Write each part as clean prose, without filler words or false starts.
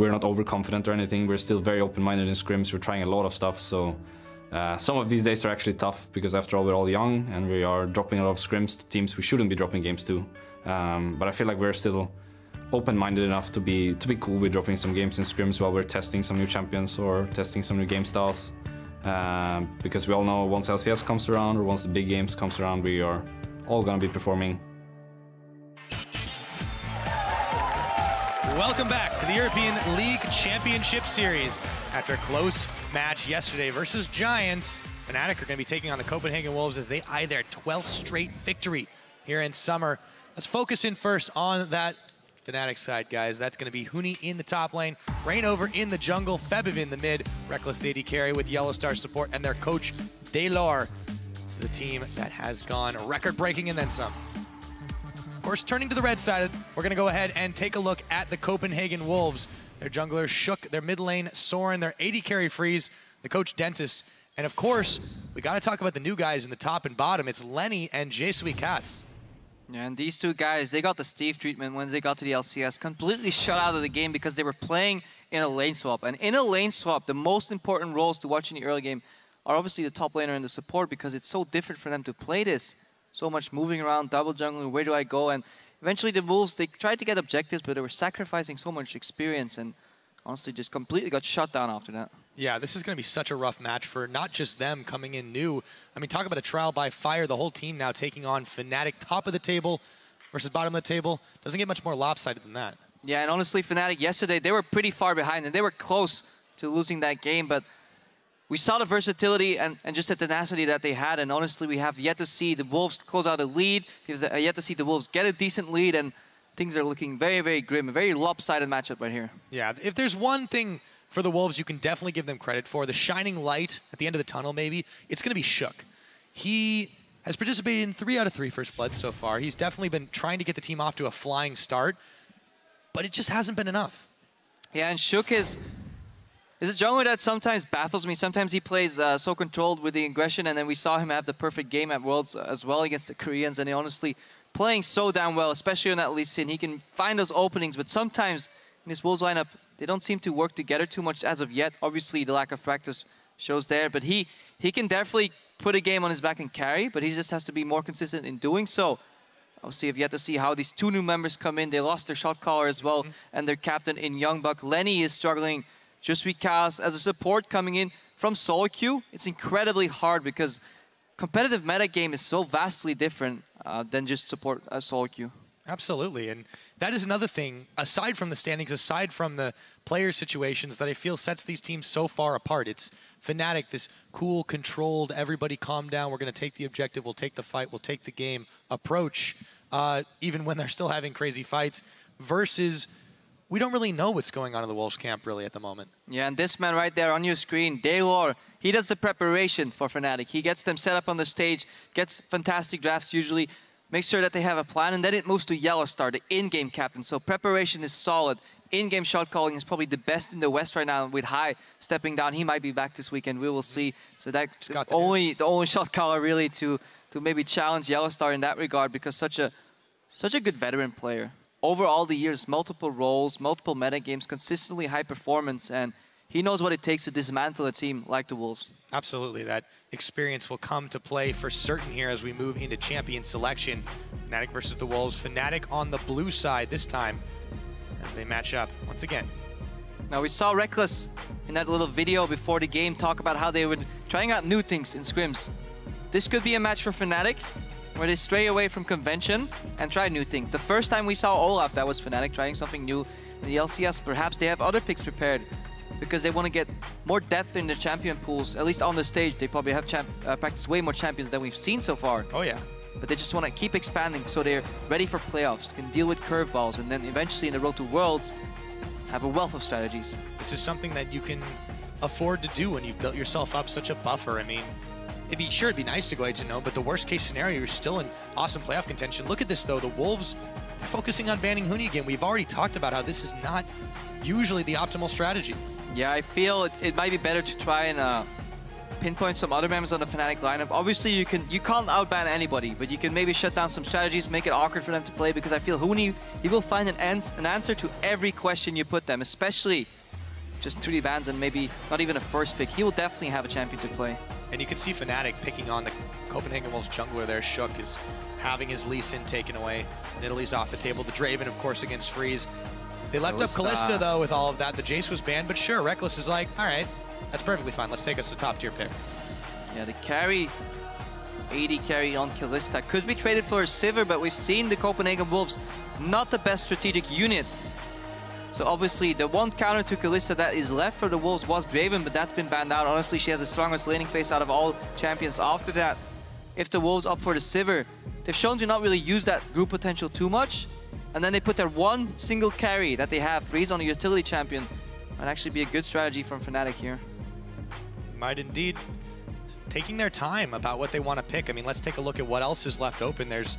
we're not overconfident or anything. We're still very open-minded in scrims. We're trying a lot of stuff. So some of these days are actually tough because after all, we're all young and we are dropping a lot of scrims to teams we shouldn't be dropping games to. But I feel like we're still open-minded enough to be cool with dropping some games in scrims while we're testing some new champions or testing some new game styles. Because we all know once LCS comes around or once the big games comes around, we are all gonna be performing. Welcome back to the European League Championship Series. After a close match yesterday versus Giants, Fnatic are going to be taking on the Copenhagen Wolves as they eye their 12th straight victory here in summer. Let's focus in first on that Fnatic side, guys. That's going to be Huni in the top lane, Rainover in the jungle, Febiv in the mid, Reckless AD carry with Yellowstar support, and their coach, Daylor. This is a team that has gone record-breaking and then some. Of course, turning to the red side, we're going to go ahead and take a look at the Copenhagen Wolves. Their jungler, Shook, their mid lane, Soren, their AD carry, Freeze, the coach, Dentist. And of course, we got to talk about the new guys in the top and bottom. It's Lenny and Jesui Cass. Yeah, and these two guys, they got the Steve treatment when they got to the LCS, completely shut out of the game because they were playing in a lane swap. And in a lane swap, the most important roles to watch in the early game are obviously the top laner and the support because it's so different for them to play this. So much moving around, double jungling, where do I go? And eventually the Wolves, they tried to get objectives, but they were sacrificing so much experience and honestly just completely got shut down after that. Yeah, this is going to be such a rough match for not just them coming in new. I mean, talk about a trial by fire. The whole team now taking on Fnatic, top of the table versus bottom of the table. Doesn't get much more lopsided than that. Yeah, and honestly, Fnatic yesterday, they were pretty far behind and they were close to losing that game, but we saw the versatility and just the tenacity that they had, and honestly, we have yet to see the Wolves close out a lead. We have yet to see the Wolves get a decent lead, and things are looking very, very grim, a very lopsided matchup right here. Yeah, if there's one thing for the Wolves you can definitely give them credit for, the shining light at the end of the tunnel maybe, it's going to be Shook. He has participated in 3 out of 3 First Bloods so far. He's definitely been trying to get the team off to a flying start, but it just hasn't been enough. Yeah, and Shook is a jungler that sometimes baffles me. Sometimes he plays so controlled with the aggression, and then we saw him have the perfect game at Worlds as well against the Koreans, and he honestly playing so damn well, especially on that Lee Sin. He can find those openings, but sometimes in his Wolves lineup, they don't seem to work together too much as of yet. Obviously, the lack of practice shows there, but he can definitely put a game on his back and carry, but he just has to be more consistent in doing so. Obviously, you've yet to see how these 2 new members come in. They lost their shot caller as well, and their captain in Youngbuck. Lenny is struggling. Jesui Cass as a support coming in from solo queue. It's incredibly hard because competitive meta game is so vastly different than just support a solo queue. Absolutely, and that is another thing, aside from the standings, aside from the player situations, that I feel sets these teams so far apart. It's Fnatic, this cool, controlled, everybody calm down, we're going to take the objective, we'll take the fight, we'll take the game approach, even when they're still having crazy fights, versus we don't really know what's going on in the Wolves camp really at the moment. Yeah, and this man right there on your screen, Daylor, he does the preparation for Fnatic. He gets them set up on the stage, gets fantastic drafts usually, makes sure that they have a plan, and then it moves to Yellowstar, the in-game captain. So preparation is solid. In-game shot calling is probably the best in the West right now with High stepping down. He might be back this weekend, we will see. So that's the only shot caller really to maybe challenge Yellowstar in that regard, because such a good veteran player. Over all the years, multiple roles, multiple meta games, consistently high performance, and he knows what it takes to dismantle a team like the Wolves. Absolutely, that experience will come to play for certain here as we move into champion selection. Fnatic versus the Wolves. Fnatic on the blue side this time as they match up once again. Now we saw Reckless in that little video before the game talk about how they were trying out new things in scrims. This could be a match for Fnatic, where they stray away from convention and try new things. The first time we saw Olaf, that was Fnatic trying something new in the LCS. Perhaps they have other picks prepared because they want to get more depth in their champion pools, at least on the stage. They probably have practiced way more champions than we've seen so far. Oh yeah. But they just want to keep expanding so they're ready for playoffs, can deal with curveballs, and then eventually in the road to Worlds, have a wealth of strategies. This is something that you can afford to do when you've built yourself up such a buffer. I mean, it'd be nice to go 8-0, but the worst case scenario, you're still in awesome playoff contention. Look at this though, the Wolves are focusing on banning Huni again. We've already talked about how this is not usually the optimal strategy. Yeah, I feel it might be better to try and pinpoint some other members on the Fnatic lineup. Obviously, you can't outban anybody, but you can maybe shut down some strategies, make it awkward for them to play, because I feel Huni, he will find an answer to every question you put them, especially just 3D bans and maybe not even a first pick. He will definitely have a champion to play. And you can see Fnatic picking on the Copenhagen Wolves jungler there. Shook is having his Lee Sin taken away. Nidalee's off the table. The Draven, of course, against Freeze. They left up Kalista, though, with all of that. The Jace was banned, but sure, Reckless is like, all right, that's perfectly fine. Let's take us a top-tier pick. Yeah, the carry, AD carry on Kalista could be traded for a Sivir, but we've seen the Copenhagen Wolves not the best strategic unit. So obviously, the one counter to Kalista that is left for the Wolves was Draven, but that's been banned out. Honestly, she has the strongest laning phase out of all champions after that. If the Wolves opt for the Sivir, they've shown to not really use that group potential too much. And then they put their one single carry that they have, Freeze, on a utility champion. Might actually be a good strategy from Fnatic here. Might indeed. Taking their time about what they want to pick. I mean, let's take a look at what else is left open. There's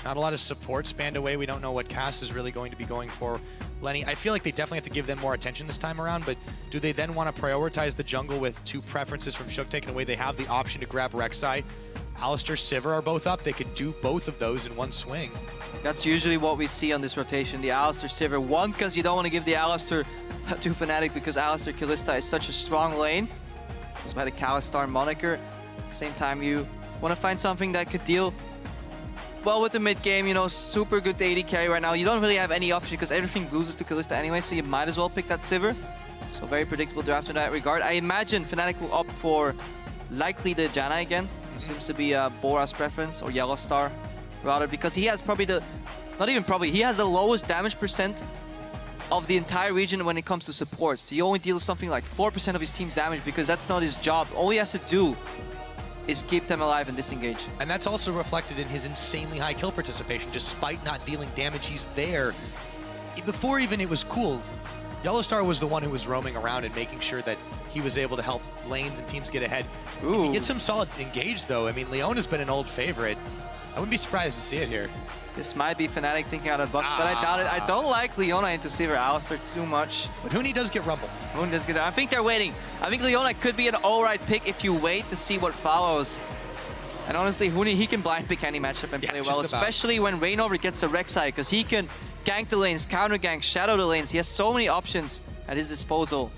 not a lot of support spanned away. We don't know what Cass is really going to be going for. Lenny, I feel like they definitely have to give them more attention this time around, but do they then want to prioritize the jungle with two preferences from Shook taken away? They have the option to grab Rek'Sai. Alistar, Sivir are both up. They could do both of those in one swing. That's usually what we see on this rotation, the Alistar, Sivir. One, because you don't want to give the Alistar to Fnatic because Alistar Kalista is such a strong lane. Goes by the Kalistar moniker. Same time, you want to find something that could deal well with the mid game. You know, super good AD carry right now. You don't really have any option because everything loses to Kalista anyway, so you might as well pick that Sivir. So very predictable draft in that regard. I imagine Fnatic will opt for likely the Janna again. Seems to be Bora's preference, or Yellow Star rather, because he has probably the, not even probably, he has the lowest damage percent of the entire region when it comes to supports. He only deals something like 4% of his team's damage because that's not his job. All he has to do is keep them alive and disengage. And that's also reflected in his insanely high kill participation. Despite not dealing damage, he's there. Before even it was cool, Yellowstar was the one who was roaming around and making sure that he was able to help lanes and teams get ahead. Ooh. If he gets some solid engage, though, I mean, Leona's been an old favorite. I wouldn't be surprised to see it here. This might be Fnatic thinking out of the box, but I doubt it. I don't like Leona into Sivir Alistar too much. But Huni does get Rumble. Huni does get I think they're waiting. I think Leona could be an alright pick if you wait to see what follows. And honestly, Huni, he can blind pick any matchup and play well, especially when Reignover gets the Rek'Sai, because he can gank the lanes, counter gank, shadow the lanes. He has so many options at his disposal.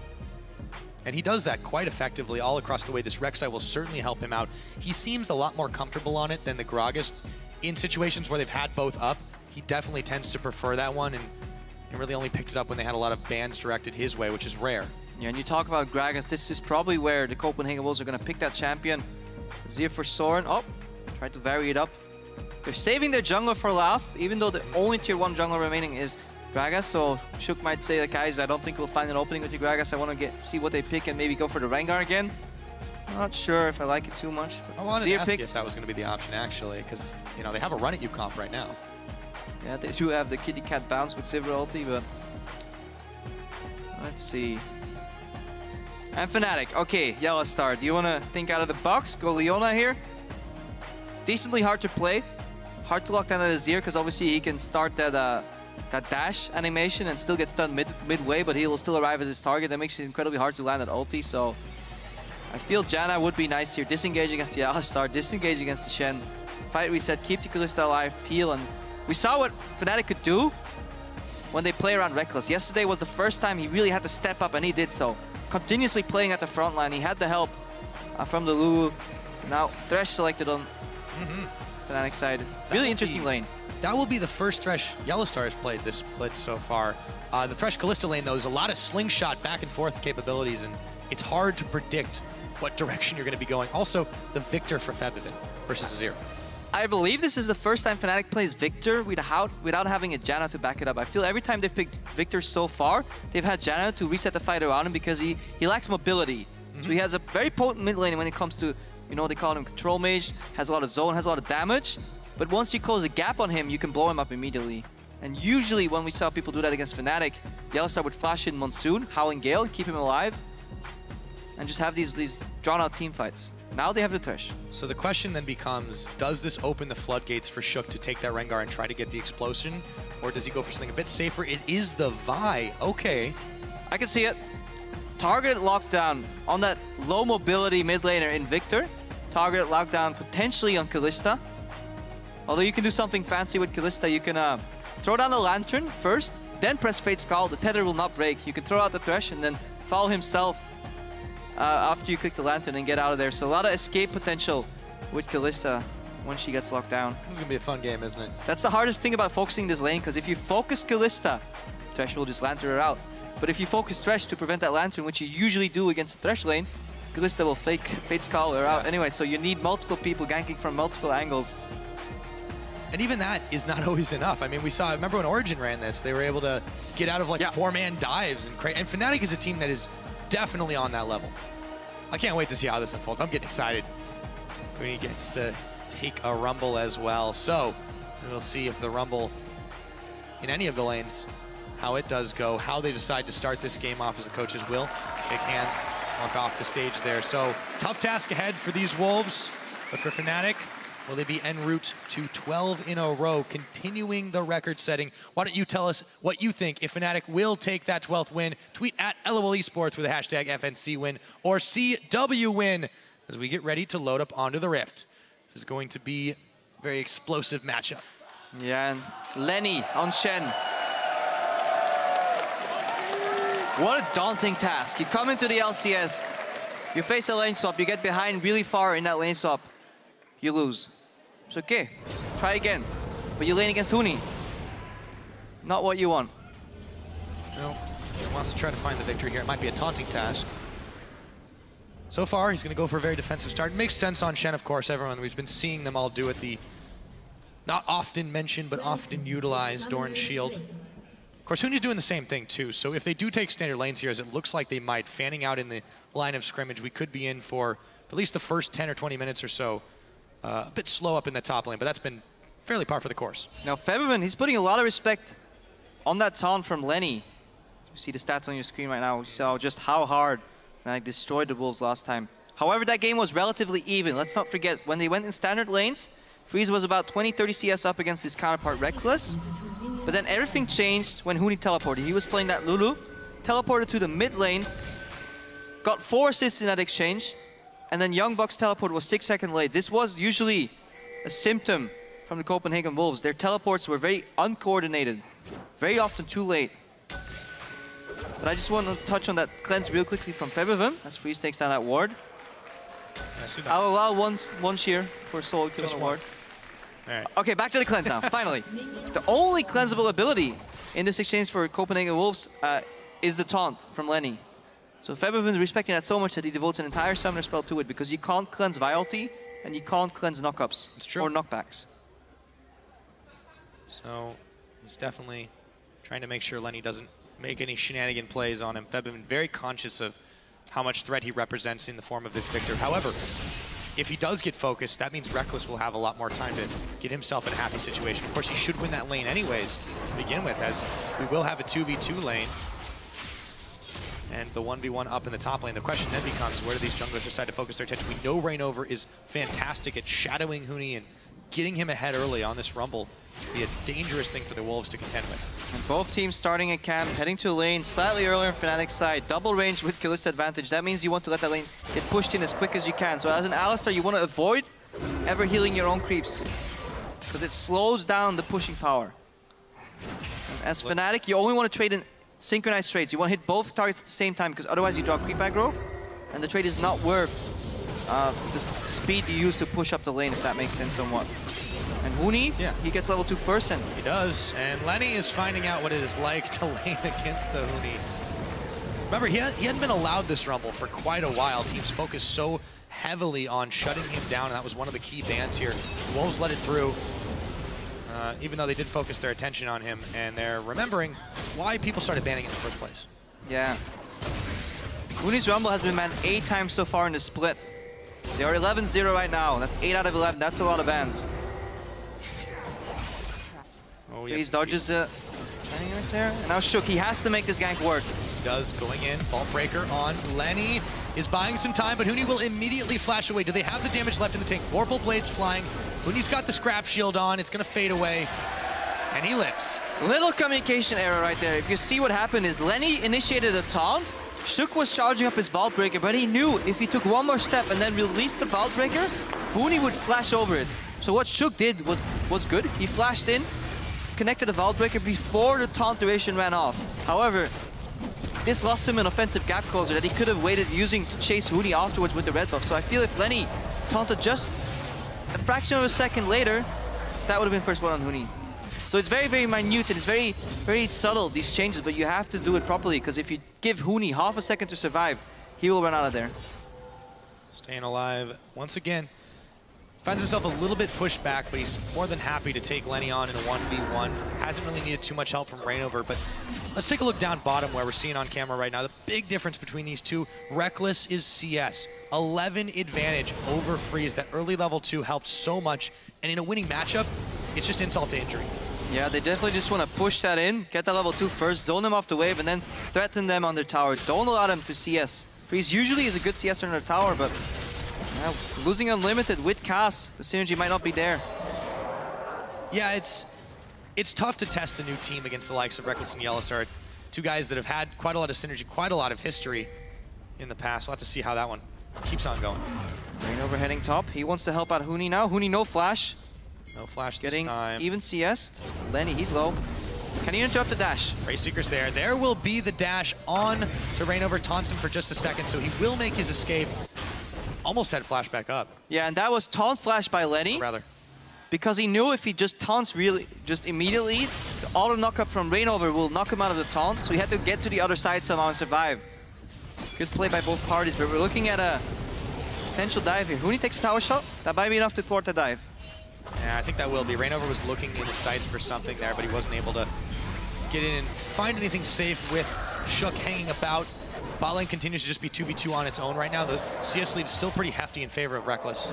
And he does that quite effectively all across the way. This Rek'Sai will certainly help him out. He seems a lot more comfortable on it than the Gragas. In situations where they've had both up, he definitely tends to prefer that one, and really only picked it up when they had a lot of bans directed his way, which is rare. Yeah, and you talk about Gragas, this is probably where the Copenhagen Wolves are going to pick that champion. Zir for Soren. Oh, tried to vary it up. They're saving their jungler for last, even though the only tier 1 jungler remaining is Gragas, so Shook might say, like, guys, I don't think we'll find an opening with your Gragas. I want to see what they pick and maybe go for the Rengar again. Not sure if I like it too much. I wanted to ask you if that was going to be the option, actually, because, you know, they have a run at you comp right now. Yeah, they do have the kitty cat bounce with Sivir ulti, but let's see. And Fnatic, okay, Yellow Star. Do you want to think out of the box? Go Leona here. Decently hard to play. Hard to lock down that Azir, because obviously he can start that dash animation and still get stunned midway, but he will still arrive as his target. That makes it incredibly hard to land that ulti, so I feel Janna would be nice here. Disengage against the Alistar, disengage against the Shen. Fight reset, keep the Kalista alive, peel, and we saw what Fnatic could do when they play around Reckless. Yesterday was the first time he really had to step up, and he did so. Continuously playing at the front line. He had the help from the Lulu. Now Thresh selected on Fnatic side. Really interesting lane. That will be the first Thresh Yellowstar has played this split so far. The Thresh Kalista lane, though, is a lot of slingshot back and forth capabilities, and it's hard to predict what direction you're going to be going. Also, the Victor for Febiven versus Azir. I believe this is the first time Fnatic plays Victor without having a Janna to back it up. I feel every time they've picked Victor so far, they've had Janna to reset the fight around him because he lacks mobility. So he has a very potent mid lane when it comes to, you know, they call him control mage, has a lot of zone, has a lot of damage. But once you close a gap on him, you can blow him up immediately. And usually when we saw people do that against Fnatic, Yellowstar would flash in Monsoon, Howling Gale, keep him alive, and just have these drawn-out team fights. Now they have the Thresh. So the question then becomes, does this open the floodgates for Shook to take that Rengar and try to get the explosion? Or does he go for something a bit safer? It is the Vi. Okay. I can see it. targeted lockdown on that low mobility mid laner in Victor. Targeted lockdown potentially on Kalista. Although you can do something fancy with Kalista, you can throw down the Lantern first, then press Fate's Call. The tether will not break. You can throw out the Thresh and then follow himself after you click the Lantern and get out of there. So a lot of escape potential with Kalista when she gets locked down. This is going to be a fun game, isn't it? That's the hardest thing about focusing this lane, because if you focus Kalista, Thresh will just Lantern her out. But if you focus Thresh to prevent that Lantern, which you usually do against the Thresh lane, Kalista will Fate's Call her out anyway. So you need multiple people ganking from multiple angles. And even that is not always enough. I mean, we saw, remember when Origin ran this, they were able to get out of like four-man dives and Fnatic is a team that is definitely on that level. I can't wait to see how this unfolds. I'm getting excited when he gets to take a Rumble as well. So we'll see if the Rumble in any of the lanes, how it does go, how they decide to start this game off as the coaches will. Shake hands, walk off the stage there. So tough task ahead for these Wolves, but for Fnatic, will they be en route to 12 in a row, continuing the record setting? Why don't you tell us what you think if Fnatic will take that 12th win? Tweet at LOL Esports with the hashtag FNC win or CW win as we get ready to load up onto the Rift. This is going to be a very explosive matchup. Yeah, and Lenny on Shen. What a daunting task. You come into the LCS, you face a lane swap, you get behind really far in that lane swap, you lose. It's okay, try again. But you lane against Huni. Not what you want. No, he wants to try to find the victory here. It might be a taunting task. So far, he's going to go for a very defensive start. It makes sense on Shen, of course, everyone. We've been seeing them all do it. The not often mentioned, but often utilized Doran's shield. Of course, Huni's doing the same thing, too. So if they do take standard lanes here, as it looks like they might, fanning out in the line of scrimmage, we could be in for at least the first 10 or 20 minutes or so. A bit slow up in the top lane, but that's been fairly par for the course. Now, Febiven, he's putting a lot of respect on that taunt from Lenny. You see the stats on your screen right now. You saw just how hard Fnatic destroyed the Wolves last time. However, that game was relatively even. Let's not forget, when they went in standard lanes, Freeze was about 20-30 CS up against his counterpart Reckless. But then everything changed when Huni teleported. He was playing that Lulu, teleported to the mid lane, got 4 assists in that exchange, and then Young Buck's teleport was 6 seconds late. This was usually a symptom from the Copenhagen Wolves. Their teleports were very uncoordinated, very often too late. But I just want to touch on that cleanse real quickly from Febiven as Freeze takes down that ward. I'll allow one shear for solo kill on the ward. Right. Okay, back to the cleanse now, finally. The only cleansable ability in this exchange for Copenhagen Wolves is the taunt from Lenny. So Febiven is respecting that so much that he devotes an entire summoner spell to it, because you can't cleanse Vialty and you can't cleanse knockups or knockbacks. So he's definitely trying to make sure Lenny doesn't make any shenanigan plays on him. Febiven very conscious of how much threat he represents in the form of this Victor. However, if he does get focused, that means Reckless will have a lot more time to get himself in a happy situation. Of course, he should win that lane anyways to begin with, as we will have a 2v2 lane and the 1v1 up in the top lane. The question then becomes, where do these junglers decide to focus their attention? We know Reignover is fantastic at shadowing Huni and getting him ahead early on this Rumble would be a dangerous thing for the Wolves to contend with. And both teams starting at camp, heading to a lane slightly earlier on Fnatic's side. Double range with Kalista advantage. That means you want to let that lane get pushed in as quick as you can. So as an Alistar, you want to avoid ever healing your own creeps, because it slows down the pushing power. And as Fnatic, you only want to trade in synchronized trades. You want to hit both targets at the same time, because otherwise you draw creep aggro, and the trade is not worth the speed you use to push up the lane, if that makes sense somewhat. And Huni, he gets level 2 first, and he does. And Lenny is finding out what it is like to lane against the Huni. Remember, he hadn't been allowed this Rumble for quite a while. Teams focused so heavily on shutting him down, and that was one of the key bans here. The Wolves let it through, even though they did focus their attention on him, and they're remembering why people started banning it in the first place. Yeah. Huni's Rumble has been banned 8 times so far in the split. They are 11-0 right now. That's 8 out of 11. That's a lot of bans. Oh, Freeze dodges the landing right there. And now Shook, he has to make this gank work. He does, going in. Vault Breaker on Lenny is buying some time, but Huni will immediately flash away. Do they have the damage left in the tank? Vorpal Blades flying. Huni's got the scrap shield on. It's going to fade away. And he lives. Little communication error right there. If you see what happened is Lenny initiated a taunt, Shook was charging up his Vault Breaker, but he knew if he took one more step and then released the Vault Breaker, Huni would flash over it. So what Shook did was good. He flashed in, connected the Vault Breaker before the taunt duration ran off. However, this lost him an offensive gap closer that he could have waited using to chase Huni afterwards with the red buff. So I feel if Lenny taunted just a fraction of a second later, that would have been first blood on Huni. So it's very, very minute and it's very, very subtle, these changes, but you have to do it properly because if you give Huni half a second to survive, he will run out of there. Staying alive once again. Finds himself a little bit pushed back, but he's more than happy to take Lenny on in a 1v1. Hasn't really needed too much help from Reignover, but let's take a look down bottom where we're seeing on camera right now. The big difference between these two, Reckless is CS. 11 advantage over Freeze. That early level 2 helped so much, and in a winning matchup, it's just insult to injury. Yeah, they definitely just want to push that in, get that level 2 first, zone them off the wave, and then threaten them on their tower. Don't allow them to CS. Freeze usually is a good CSer on their tower, but losing Unlimited with Cass, the synergy might not be there. Yeah, it's tough to test a new team against the likes of Reckless and Yellowstar. Two guys that have had quite a lot of synergy, quite a lot of history in the past. We'll have to see how that one keeps on going. Reignover heading top. He wants to help out Huni now. Huni no flash. No flash Getting this time. Even CS. Lenny, he's low. Can he interrupt the dash? Race Seeker's there. There will be the dash on to Reignover. Taunts him for just a second, so he will make his escape. Almost had flash back up. Yeah, and that was taunt flash by Lenny. Rather. Because he knew if he just taunts just immediately, the auto knockup from Reignover will knock him out of the taunt, so he had to get to the other side somehow and survive. Good play by both parties, but we're looking at a potential dive here. Huni takes a tower shot. That might be enough to thwart the dive. Yeah, I think that will be. Reignover was looking in his sights for something there, but he wasn't able to get in and find anything safe with Shook hanging about. Bot lane continues to just be 2v2 on its own right now. The CS lead is still pretty hefty in favor of Reckless.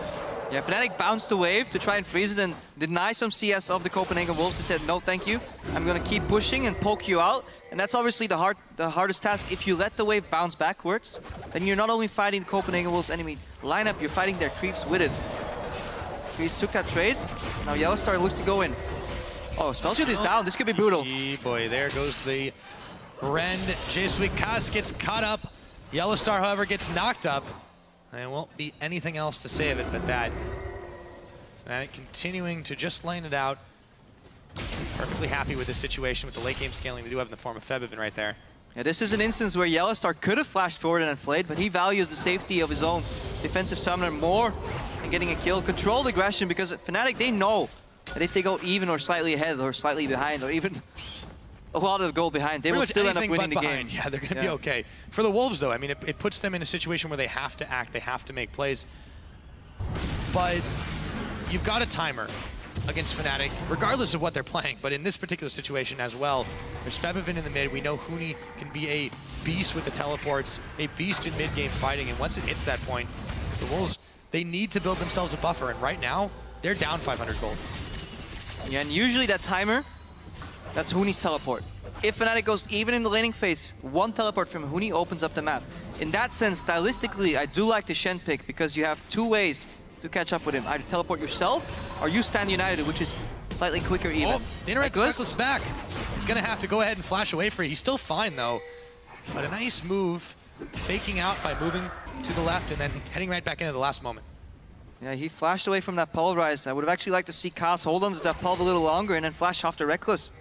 Yeah, Fnatic bounced the wave to try and freeze it and deny some CS of the Copenhagen Wolves. They said, no, thank you. I'm going to keep pushing and poke you out. And that's obviously the hardest task. If you let the wave bounce backwards, then you're not only fighting the Copenhagen Wolves enemy lineup, you're fighting their creeps with it. Freeze took that trade. Now Yellowstar looks to go in. Oh, Spellshield is down. This could be brutal. Boy, there goes the Rend. J-Sweet Cass gets caught up. Yellowstar, however, gets knocked up. And there won't be anything else to say of it but that. Fnatic continuing to just lane it out. Perfectly happy with this situation with the late game scaling they do have in the form of Febiven right there. Yeah, this is an instance where Yellowstar could have flashed forward and inflated, but he values the safety of his own defensive summoner more than getting a kill. Controlled aggression, because Fnatic, they know that if they go even or slightly ahead or slightly behind or even a lot of goal behind, they will still end up winning the game. Yeah, they're going to be okay. For the Wolves, though, I mean, it puts them in a situation where they have to act, they have to make plays. But you've got a timer against Fnatic, regardless of what they're playing. But in this particular situation as well, there's Febiven in the mid. We know Huni can be a beast with the teleports, a beast in mid-game fighting. And once it hits that point, the Wolves, they need to build themselves a buffer. And right now, they're down 500 gold. Yeah, and usually that timer, that's Huni's teleport. If Fnatic goes even in the laning phase, one teleport from Huni opens up the map. In that sense, stylistically, I do like the Shen pick because you have two ways to catch up with him. Either teleport yourself or you stand united, which is slightly quicker even. Oh, interact Reckless back. He's going to have to go ahead and flash away for it. He's still fine though. But a nice move, faking out by moving to the left and then heading right back into the last moment. Yeah, he flashed away from that pulverize. I would have actually liked to see Cass hold on to that pulv a little longer and then flash off to Reckless.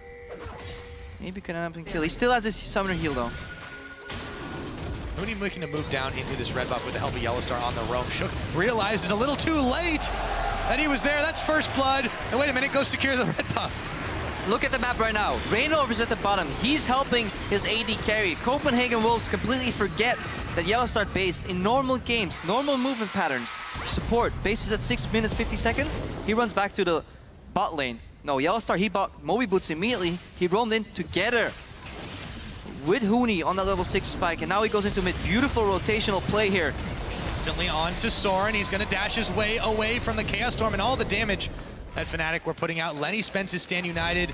Maybe could end up in kill. He still has his summoner heal though. Huni looking to move down into this red buff with the help of Yellowstar on the roam. Shook realizes a little too late that he was there. That's first blood. And wait a minute, go secure the red buff. Look at the map right now. Reignover's at the bottom. He's helping his AD carry. Copenhagen Wolves completely forget that Yellowstar based in normal games, normal movement patterns. Support, bases at 6 minutes 50 seconds. He runs back to the bot lane. No, Yellowstar, he bought Moby Boots immediately. He roamed in together with Huni on that level 6 spike, and now he goes into mid. Beautiful rotational play here. Instantly on to Soren. He's going to dash his way away from the Chaos Storm and all the damage that Fnatic were putting out. Lenny spends his stand united.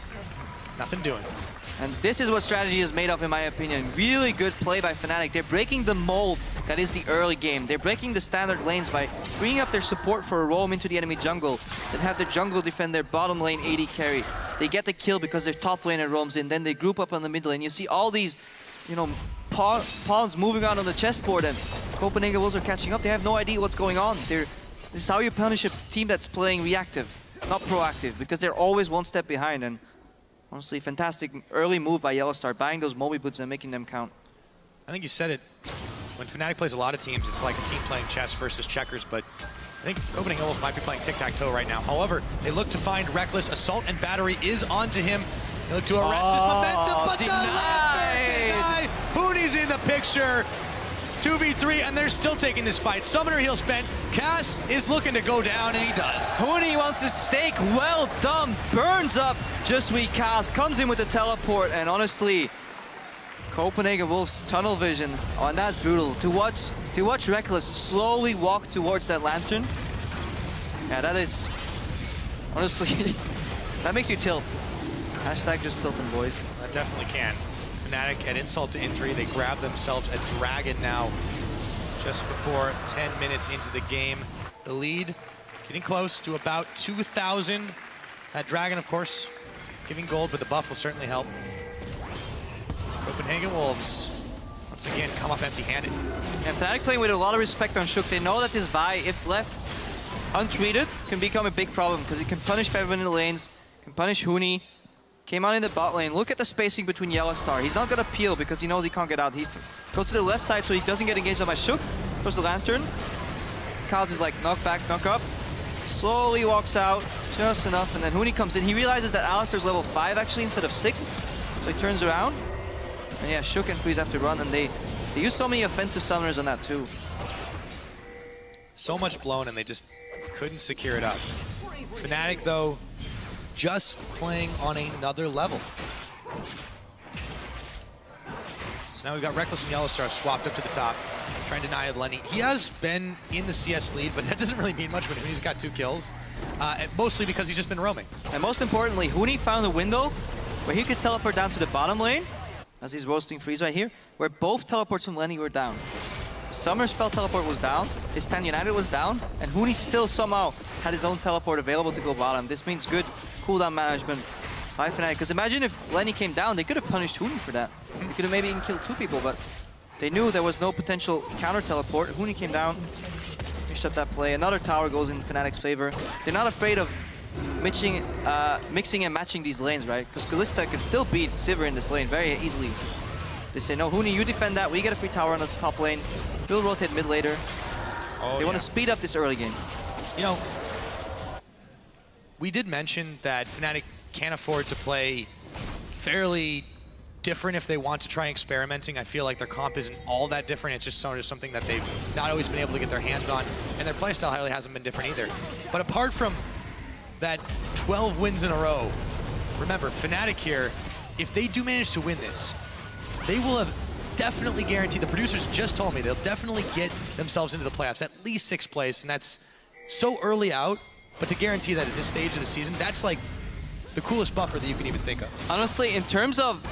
Nothing doing. And this is what strategy is made of, in my opinion. Really good play by Fnatic. They're breaking the mold that is the early game. They're breaking the standard lanes by freeing up their support for a roam into the enemy jungle, then have their jungle defend their bottom lane AD carry. They get the kill because their top laner roams in, then they group up on the mid lane. You see all these you know, pawns moving around on the chessboard, and Copenhagen Wolves are catching up. They have no idea what's going on. This is how you punish a team that's playing reactive, not proactive, because they're always one step behind. And honestly, fantastic early move by Yellowstar, buying those Moby boots and making them count. I think you said it. When Fnatic plays a lot of teams, it's like a team playing chess versus checkers, but I think Copenhagen Wolves might be playing tic-tac-toe right now. However, they look to find Reckless. Assault and Battery is onto him. They look to arrest his momentum, but the Lantern denied. Hooney's in the picture. 2v3, and they're still taking this fight. Summoner heal spent. Cass is looking to go down, and he does. Hooney wants to stake. Well done. Burns up just weak Cass. Comes in with the teleport, and honestly, Copenhagen Wolves tunnel vision. Oh, and that's brutal. To watch Reckless slowly walk towards that Lantern. Yeah, that is honestly that makes you tilt. Hashtag just tilting, boys. That definitely can. Fnatic at insult to injury, they grab themselves a dragon now. Just before 10 minutes into the game, the lead getting close to about 2,000. That dragon, of course, giving gold, but the buff will certainly help. Copenhagen Wolves, once again, come up empty-handed. And Fnatic playing with a lot of respect on Shook. They know that this Vi, if left untreated, can become a big problem because he can punish Febiven in the lanes, can punish Hooney. Came out in the bot lane. Look at the spacing between Yellowstar. He's not gonna peel because he knows he can't get out. He goes to the left side so he doesn't get engaged by Shook. Goes to the Lantern. Kaz is like knock back, knock up. Slowly walks out, just enough, and then Hooney comes in. He realizes that Alistar's level 5 actually instead of 6. So he turns around. And yeah, Shook and Freeze have to run, and they use so many offensive summoners on that too. So much blown, and they just couldn't secure it up. Fnatic, though, just playing on another level. So now we've got Reckless and Yellowstar swapped up to the top, trying to deny Lenny. He has been in the CS lead, but that doesn't really mean much when he's got 2 kills, mostly because he's just been roaming. And most importantly, Hooney found a window where he could teleport down to the bottom lane, as he's roasting Freeze right here, where both teleports from Lenny were down. Summer spell teleport was down, his Tan United was down, and Hooney still somehow had his own teleport available to go bottom. This means good cooldown management by Fnatic, because imagine if Lenny came down, they could have punished Hooney for that. They could have maybe even killed 2 people, but they knew there was no potential counter teleport. Hooney came down, finished up that play. Another tower goes in Fnatic's favor. They're not afraid of mixing and matching these lanes, right? Because Kalista can still beat Sivir in this lane very easily. They say, no, Hooney, you defend that. We get a free tower on the top lane. We'll rotate mid later. They want to speed up this early game. You know, we did mention that Fnatic can't afford to play fairly different if they want to try experimenting. I feel like their comp isn't all that different. It's just sort of something that they've not always been able to get their hands on. And their playstyle really hasn't been different either. But apart from that 12 wins in a row, remember, Fnatic here, if they do manage to win this, they will have definitely guaranteed, the producers just told me, they'll definitely get themselves into the playoffs, at least 6th place, and that's so early out, but to guarantee that at this stage of the season, that's like the coolest buffer that you can even think of. Honestly, in terms of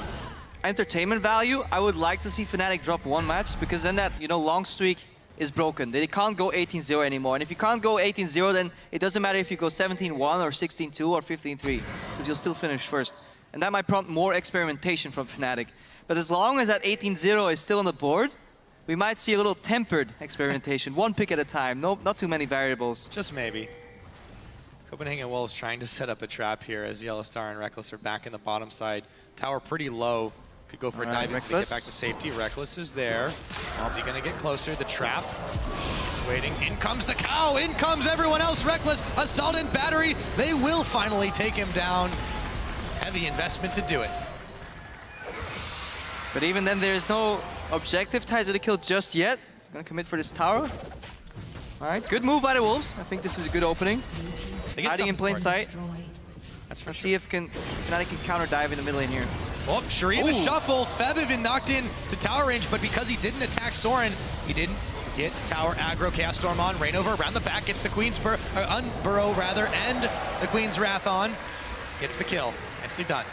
entertainment value, I would like to see Fnatic drop 1 match, because then that, you know, long streak is broken. They can't go 18-0 anymore, and if you can't go 18-0, then it doesn't matter if you go 17-1 or 16-2 or 15-3, because you'll still finish first. And that might prompt more experimentation from Fnatic. But as long as that 18-0 is still on the board, we might see a little tempered experimentation, 1 pick at a time, not too many variables. Just maybe. Copenhagen Wolves trying to set up a trap here as Yellowstar and Reckless are back in the bottom side. Tower pretty low. Could go for a dive if they get back to safety. Reckless is there. Is he going to get closer? The trap is waiting. In comes the cow. In comes everyone else. Reckless, Assault and Battery. They will finally take him down. Heavy investment to do it. But even then, there's no objective tied to the kill just yet. Gonna commit for this tower. All right, good move by the Wolves. I think this is a good opening. Hiding in plain sight. That's for Let's sure. see if Fnatic can counter dive in the mid lane here. Oh, Shuriva shuffle. Febiven knocked in to tower range, but because he didn't attack Soren, he didn't get tower aggro. Chaos Storm on. Rainover around the back, gets the Queen's Unburrow rather, and the Queen's Wrath on. Gets the kill. Nicely done.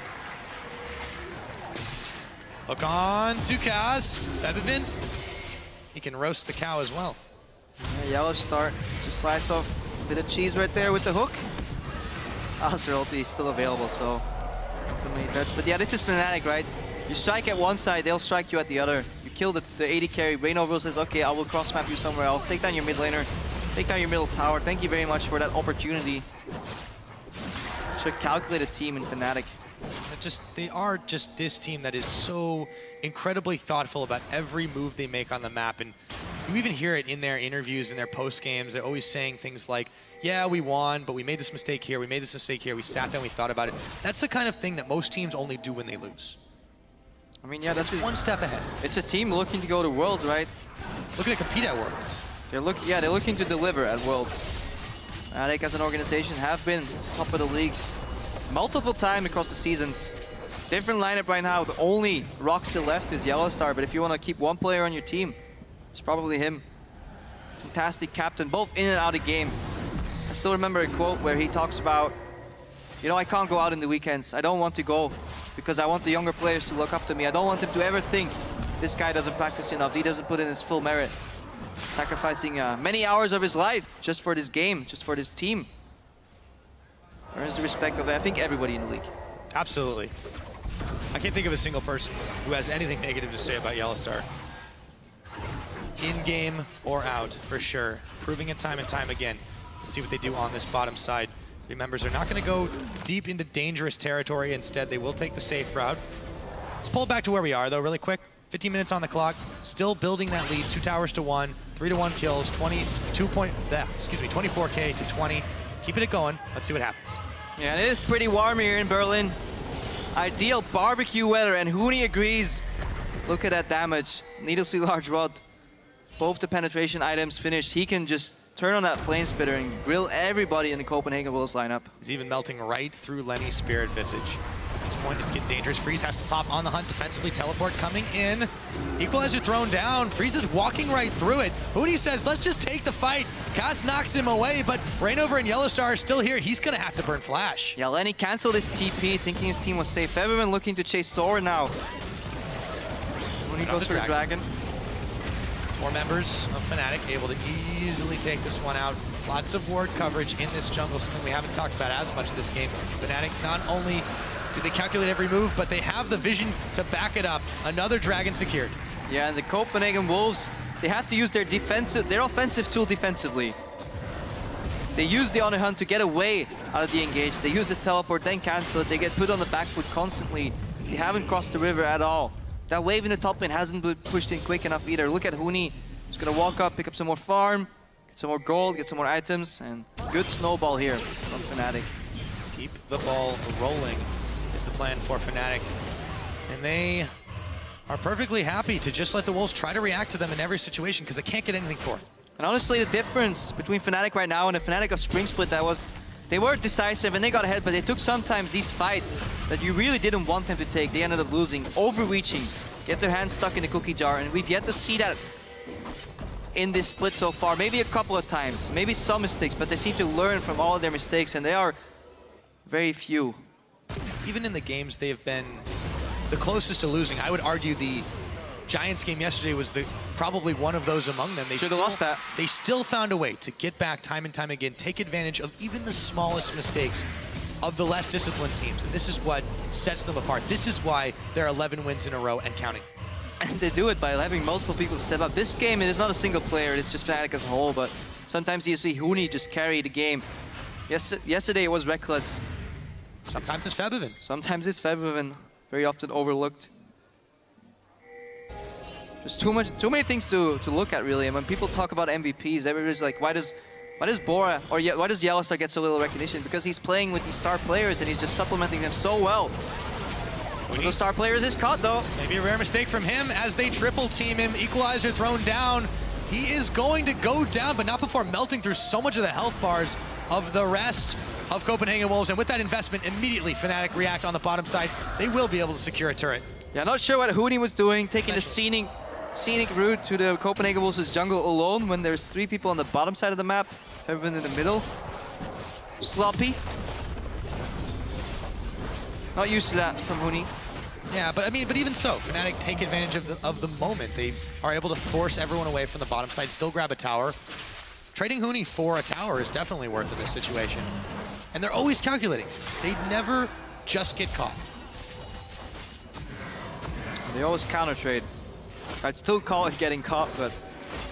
Hook on to Kaz. Febiven. He can roast the cow as well. Yeah, Yellowstar to slice off a bit of cheese right there with the hook. Alistar ulti is still available, so too many threats. But yeah, this is Fnatic, right? You strike at one side, they'll strike you at the other. You kill the AD carry, Rainover says, okay, I will cross map you somewhere else. Take down your mid laner, take down your middle tower. Thank you very much for that opportunity. Should calculate a team in Fnatic. They are just this team that is so incredibly thoughtful about every move they make on the map. And you even hear it in their interviews, in their post games. They're always saying things like, yeah, we won, but we made this mistake here, we made this mistake here, we sat down, we thought about it. That's the kind of thing that most teams only do when they lose. I mean, yeah, that's one step ahead. It's a team looking to go to Worlds, right? Looking to compete at Worlds. They're looking to deliver at Worlds. Fnatic as an organization have been top of the leagues multiple times across the seasons. Different lineup right now. The only rock still left is Yellowstar, but if you want to keep one player on your team, it's probably him. Fantastic captain, both in and out of game. I still remember a quote where he talks about, you know, I can't go out in the weekends. I don't want to go because I want the younger players to look up to me. I don't want them to ever think this guy doesn't practice enough. He doesn't put in his full merit. Sacrificing many hours of his life just for this game, just for this team. Earns the respect of, I think, everybody in the league. Absolutely. I can't think of a single person who has anything negative to say about Yellowstar. In-game or out, for sure. Proving it time and time again. Let's see what they do on this bottom side. The members are not going to go deep into dangerous territory. Instead, they will take the safe route. Let's pull it back to where we are, though, really quick. 15 minutes on the clock. Still building that lead. 2 towers to 1. 3-1 kills. 24K to 20. Keeping it going. Let's see what happens. Yeah, it is pretty warm here in Berlin. Ideal barbecue weather, and Huni agrees. Look at that damage. Needlessly large rod. Both the penetration items finished. He can just turn on that flame spitter and grill everybody in the Copenhagen Wolves lineup. He's even melting right through Lenny's Spirit Visage. At this point, it's getting dangerous. Freeze has to pop on the hunt defensively. Teleport coming in. Equalizer thrown down. Freeze is walking right through it. Huni says, let's just take the fight. Kaz knocks him away, but Rainover and Yellowstar are still here. He's going to have to burn Flash. Yeah, Lenny canceled his TP, thinking his team was safe. Everyone looking to chase Sora now. Huni goes for the Dragon. 4 members of Fnatic able to easily take this one out. Lots of ward coverage in this jungle, something we haven't talked about as much this game. Fnatic not only do they calculate every move, but they have the vision to back it up. Another Dragon secured. Yeah, and the Copenhagen Wolves, they have to use their offensive tool defensively. They use the honor hunt to get away out of the engage. They use the teleport, then cancel it. They get put on the back foot constantly. They haven't crossed the river at all. That wave in the top lane hasn't been pushed in quick enough either. Look at Huni. He's gonna walk up, pick up some more farm, get some more gold, get some more items, and good snowball here from Fnatic. Keep the ball rolling is the plan for Fnatic. And they are perfectly happy to just let the Wolves try to react to them in every situation because they can't get anything for it. And honestly, the difference between Fnatic right now and the Fnatic of Spring Split, they were decisive and they got ahead, but they took sometimes these fights that you really didn't want them to take. They ended up losing, overreaching, get their hands stuck in the cookie jar, and we've yet to see that in this split so far. Maybe a couple of times, maybe some mistakes, but they seem to learn from all of their mistakes, and they are very few. Even in the games they've been the closest to losing, I would argue the Giants game yesterday was probably one of those among them. They should have lost that. They still found a way to get back time and time again, take advantage of even the smallest mistakes of the less disciplined teams. And this is what sets them apart. This is why they're 11 wins in a row and counting. And they do it by having multiple people step up. This game, it is not a single player, it's just Fnatic as a whole, but sometimes you see Huni just carry the game. Yesterday it was Reckless. Sometimes it's Febiven. Sometimes it's Febiven, very often overlooked. There's too many things to look at, really. And when people talk about MVPs, everybody's like, why does Bora or why does Yellowstar get so little recognition? Because he's playing with these star players and he's just supplementing them so well. One of those star players is caught, though. Maybe a rare mistake from him as they triple team him. Equalizer thrown down. He is going to go down, but not before melting through so much of the health bars of the rest of Copenhagen Wolves. And with that investment, immediately Fnatic react on the bottom side. They will be able to secure a turret. Yeah, not sure what Huni was doing, taking the scenic route to the Copenhagen Wolves' jungle alone when there's 3 people on the bottom side of the map, everyone in the middle. Sloppy. Not used to that from Huni. Yeah, but even so, Fnatic take advantage of the moment. They are able to force everyone away from the bottom side, still grab a tower. Trading Huni for a tower is definitely worth in this situation. And they're always calculating. They never just get caught. They always counter trade. I'd still call it getting caught, but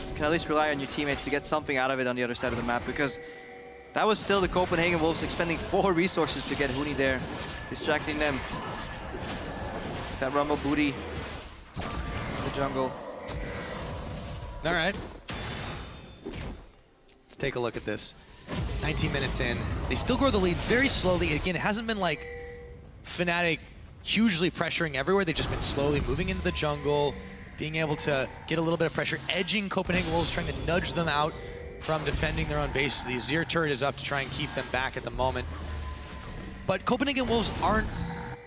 you can at least rely on your teammates to get something out of it on the other side of the map, because that was still the Copenhagen Wolves expending 4 resources to get Huni there, distracting them. That Rumble booty in the jungle. All right. Let's take a look at this. 19 minutes in. They still grow the lead very slowly. Again, it hasn't been like Fnatic hugely pressuring everywhere. They've just been slowly moving into the jungle, being able to get a little bit of pressure, edging Copenhagen Wolves, trying to nudge them out from defending their own base. The Azir turret is up to try and keep them back at the moment. But Copenhagen Wolves aren't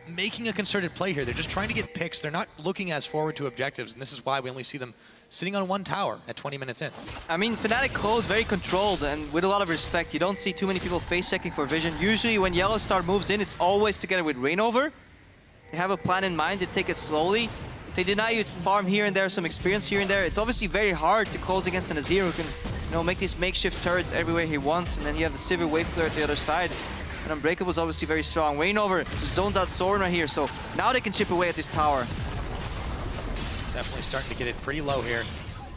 making a concerted play here. They're just trying to get picks. They're not looking as forward to objectives, and this is why we only see them sitting on 1 tower at 20 minutes in. I mean, Fnatic close very controlled and with a lot of respect. You don't see too many people face checking for vision. Usually when Yellow Star moves in, it's always together with Reignover. They have a plan in mind, they take it slowly. They deny you farm here and there, some experience here and there. It's obviously very hard to close against an Azir who can, make these makeshift turrets everywhere he wants, and then you have the Sivir wave clear at the other side. And Unbreakable is obviously very strong. Reignover zones out Soren right here, so now they can chip away at this tower. Definitely starting to get it pretty low here.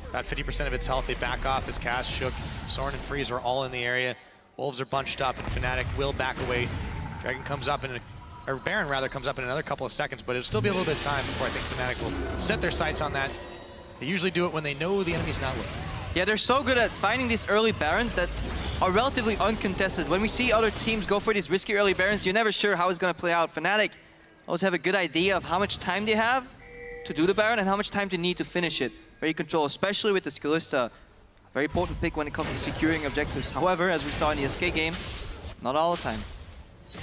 About 50% of its health. They back off as Cass, Shook, Soren, and Freeze are all in the area. Wolves are bunched up, and Fnatic will back away. Dragon comes up or Baron rather comes up in another couple of seconds, but it'll still be a little bit of time before I think Fnatic will set their sights on that. They usually do it when they know the enemy's not looking. Yeah, they're so good at finding these early Barons that are relatively uncontested. When we see other teams go for these risky early Barons, you're never sure how it's going to play out. Fnatic always have a good idea of how much time they have to do the Baron and how much time they need to finish it. Very controlled, especially with the Skillista. Very potent pick when it comes to securing objectives. However, as we saw in the SK game, not all the time.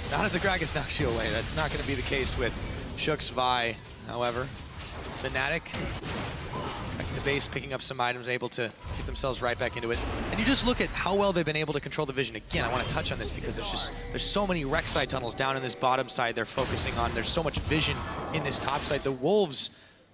Not if the Gragas knocks you away. That's not going to be the case with Shook's Vi. However, Fnatic, back in the base, picking up some items, able to get themselves right back into it. And you just look at how well they've been able to control the vision. Again, I want to touch on this because there's so many Rek'Sai tunnels down in this bottom side they're focusing on. There's so much vision in this top side. The Wolves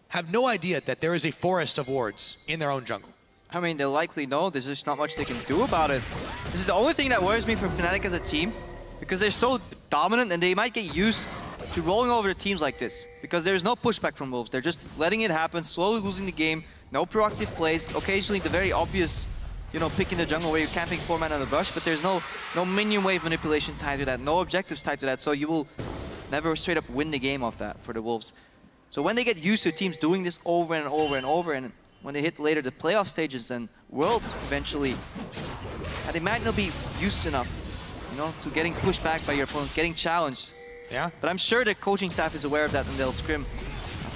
have no idea that there is a forest of wards in their own jungle. I mean, they'll likely know. There's just not much they can do about it. This is the only thing that worries me from Fnatic as a team, because they're so dominant and they might get used to rolling over the teams like this, because there's no pushback from Wolves. They're just letting it happen, slowly losing the game, no proactive plays, occasionally the very obvious, pick in the jungle where you're camping 4-man on the brush, but there's no minion wave manipulation tied to that, no objectives tied to that, so you will never straight up win the game off that for the Wolves. So when they get used to teams doing this over and over and over, and when they hit later the playoff stages and Worlds eventually, they might not be used enough, to getting pushed back by your opponents, getting challenged. Yeah. But I'm sure the coaching staff is aware of that, and they'll scrim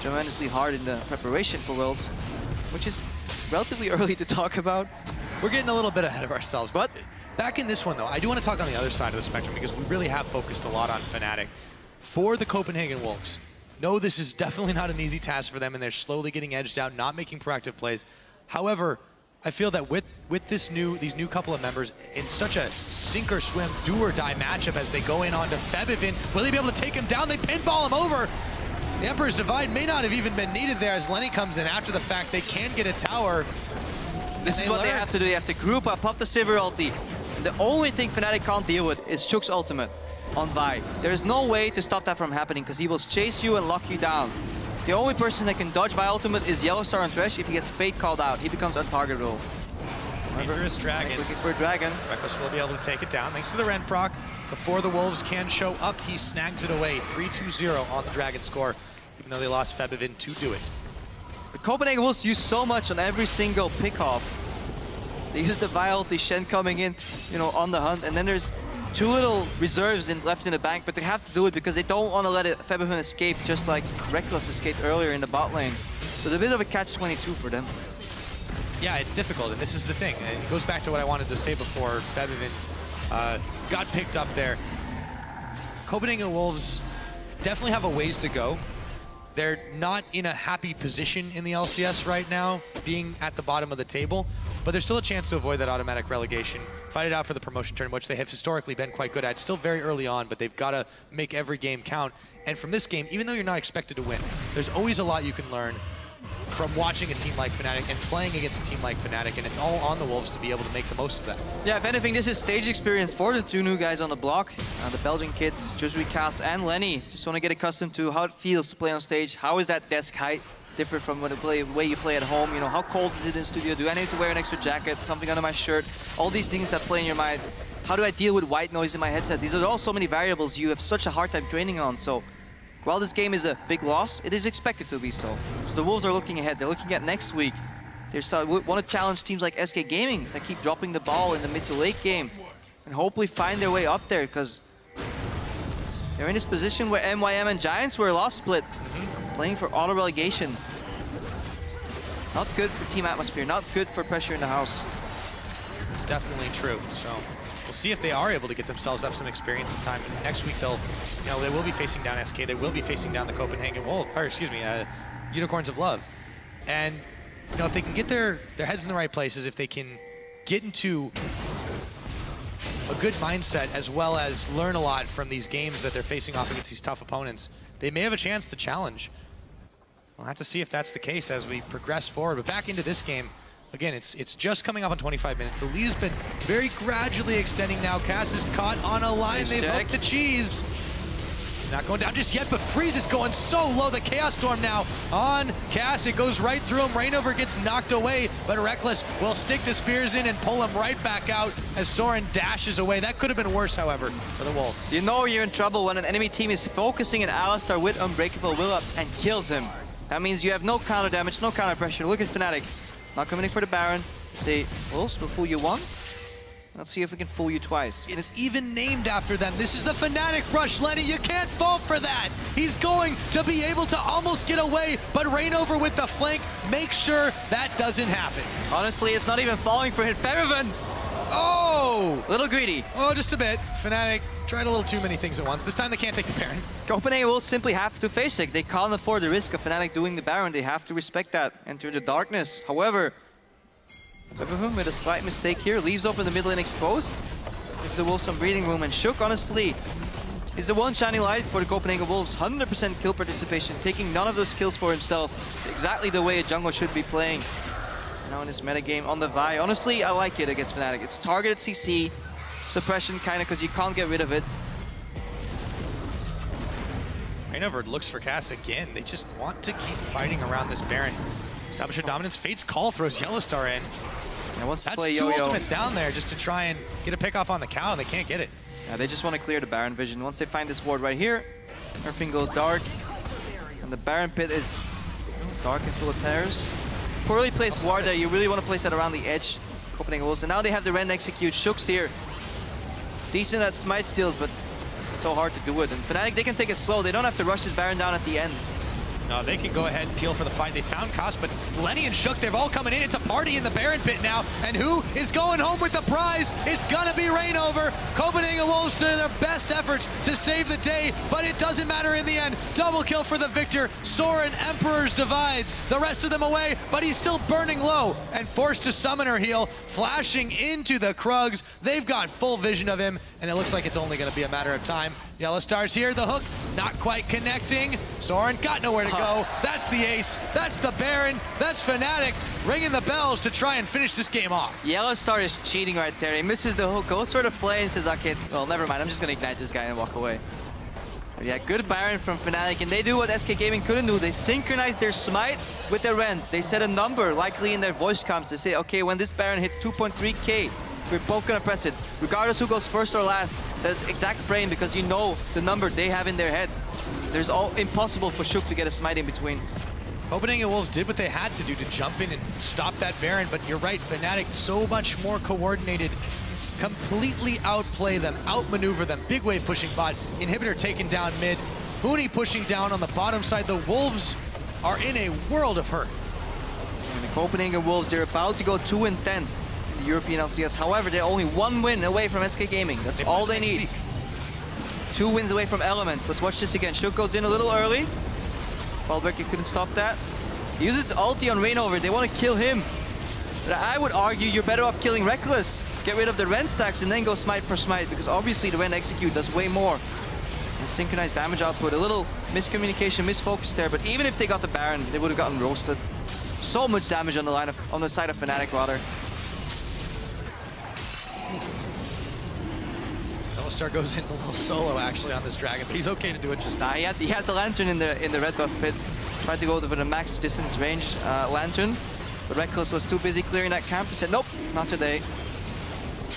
tremendously hard in the preparation for Worlds, which is relatively early to talk about. We're getting a little bit ahead of ourselves, but back in this one though, I do want to talk on the other side of the spectrum because we really have focused a lot on Fnatic. For the Copenhagen Wolves, no, this is definitely not an easy task for them, and they're slowly getting edged out, not making proactive plays. However, I feel that with these new couple of members in such a sink or swim, do or die matchup as they go in onto Febivin, will they be able to take him down? They pinball him over. The Emperor's Divide may not have even been needed there as Lenny comes in after the fact. They can get a tower. This is what they have to do. They have to group up, pop the Sivir ulti. The only thing Fnatic can't deal with is Chook's ultimate on Vi. There is no way to stop that from happening because he will chase you and lock you down. The only person that can dodge Vi ultimate is Yellow Star and Thresh. If he gets Fate called out, he becomes untargetable. Dangerous Dragon. Looking for a Dragon. Reckless will be able to take it down thanks to the Ren proc. Before the Wolves can show up, he snags it away. 3-2-0 on the Dragon score, even though they lost Febivin to do it. The Copenhagen Wolves use so much on every single pick-off. They use the Vi ulti, Shen coming in, on the hunt, and then there's 2 little reserves left in the bank, but they have to do it because they don't want to let Febivin escape, just like Reckless escaped earlier in the bot lane. So it's a bit of a catch-22 for them. Yeah, it's difficult, and this is the thing. It goes back to what I wanted to say before Febivin got picked up there. Copenhagen Wolves definitely have a ways to go. They're not in a happy position in the LCS right now, being at the bottom of the table, but there's still a chance to avoid that automatic relegation. Fight it out for the promotion tournament, which they have historically been quite good at. Still very early on, but they've got to make every game count. And from this game, even though you're not expected to win, there's always a lot you can learn. from watching a team like Fnatic and playing against a team like Fnatic, and it's all on the Wolves to be able to make the most of that. Yeah, if anything, this is stage experience for the two new guys on the block. The Belgian kids, Jusui, Cass, and Lenny, just want to get accustomed to how it feels to play on stage. How is that desk height different from the way you play at home? You know, how cold is it in studio? Do I need to wear an extra jacket, something under my shirt? All these things that play in your mind. How do I deal with white noise in my headset? These are all so many variables you have such a hard time training on. So while this game is a big loss, it is expected to be so. So the Wolves are looking ahead. They're looking at next week. They want to challenge teams like SK Gaming that keep dropping the ball in the mid to late game and hopefully find their way up there, because they're in this position where MYM and Giants were last split, playing for auto relegation. Not good for team atmosphere, not good for pressure in the house. It's definitely true. So we'll see if they are able to get themselves up some experience and time. And next week they'll, they will be facing down SK. They will be facing down the Copenhagen Wolves, or excuse me, Unicorns of Love. And if they can get their heads in the right places, if they can get into a good mindset as well as learn a lot from these games that they're facing off against these tough opponents, they may have a chance to challenge. We'll have to see if that's the case as we progress forward. But back into this game, again, it's just coming up on 25 minutes. The lead has been very gradually extending now. Cass is caught on a line. They've hooked the cheese. It's not going down just yet, but Freeze is going so low. The Chaos Storm now on Cass. It goes right through him. Rainover gets knocked away, but Reckless will stick the spears in and pull him right back out as Soren dashes away. That could have been worse, however, for the Wolves. You know you're in trouble when an enemy team is focusing on Alistar with Unbreakable Will Up and kills him. That means you have no counter damage, no counter pressure. Look at Fnatic. Not coming in for the Baron. Say, Wolves, we'll fool you once. Let's see if we can fool you twice. It's even named after them. This is the Fnatic rush, Lenny. You can't fall for that. He's going to be able to almost get away, but Rainover with the flank makes sure that doesn't happen. Honestly, it's not even falling for him. Feraven! Oh! Little greedy. Oh, just a bit. Fnatic tried a little too many things at once. This time they can't take the Baron. Copenhagen will simply have to face it. They can't afford the risk of Fnatic doing the Baron. They have to respect that. Enter the darkness. However, Feraven with a slight mistake here leaves off in the middle and exposed. Gives the Wolves some breathing room, and Shook, honestly, is the one shining light for the Copenhagen Wolves. 100% kill participation, taking none of those kills for himself. Exactly the way a jungle should be playing. Now in this metagame on the Vi. Honestly, I like it against Fnatic. It's targeted CC, suppression kind of, because you can't get rid of it. Rainover looks for Cass again. They just want to keep fighting around this Baron. Establish a dominance. Fate's Call throws Yellowstar in. Yeah, wants to That's play two yo-yo. ultimates down there just to try and get a pick off on the cow. They can't get it. Yeah, they just want to clear the Baron vision. Once they find this ward right here, everything goes dark. And the Baron pit is dark and full of terrors. Poorly placed ward there. You really want to place that around the edge. Copenhagen Wolves. And now they have the Ren execute. Shook's here. Decent at smite steals, but so hard to do it. And Fnatic, they can take it slow. They don't have to rush this Baron down at the end. No, they can go ahead and peel for the fight. They found Koss, but Lenny and Shook, they're all coming in. It's a party in the Baron pit now. And who is going home with the prize? It's gonna be Rainover. Copenhagen Wolves to their best efforts to save the day, but it doesn't matter in the end. Double kill for the victor. Soren, Emperor's divides the rest of them away, but he's still burning low and forced to summoner heal, flashing into the Krugs. They've got full vision of him, and it looks like it's only gonna be a matter of time. Yellowstar's here, the hook, not quite connecting. Soren got nowhere to go. That's the ace, that's the Baron, that's Fnatic ringing the bells to try and finish this game off. Yellowstar is cheating right there. He misses the hook, goes for the flame, says, okay, well, never mind, I'm just gonna ignite this guy and walk away. But yeah, good Baron from Fnatic, and they do what SK Gaming couldn't do. They synchronize their smite with their Rend. They set a number, likely in their voice comms. They say, okay, when this Baron hits 2.3k, we're both gonna press it, regardless who goes first or last. That exact frame, because you know the number they have in their head. There's all impossible for Shook to get a smite in between. Copenhagen Wolves did what they had to do to jump in and stop that Baron, but you're right, Fnatic so much more coordinated, completely outplay them, outmaneuver them. Big wave pushing bot, Inhibitor taken down mid, Huni pushing down on the bottom side. The Wolves are in a world of hurt. And the Copenhagen Wolves, they're about to go 2-10 in the European LCS. However, they're only one win away from SK Gaming. That's all they need. 2 wins away from Elements. Let's watch this again. Shook goes in a little early. Falbeck couldn't stop that. He uses ulti on Rainover. They want to kill him. But I would argue you're better off killing Reckless. Get rid of the Ren stacks and then go smite for smite, because obviously the Ren execute does way more. And synchronized damage output. A little miscommunication, misfocus there, but even if they got the Baron, they would have gotten roasted. So much damage on the side of Fnatic, rather. Star goes into a little solo actually on this dragon, but he's okay to do it just now. He had the lantern in the red buff pit. Tried to go for the max distance range lantern, but Reckless was too busy clearing that camp. He said, nope, not today.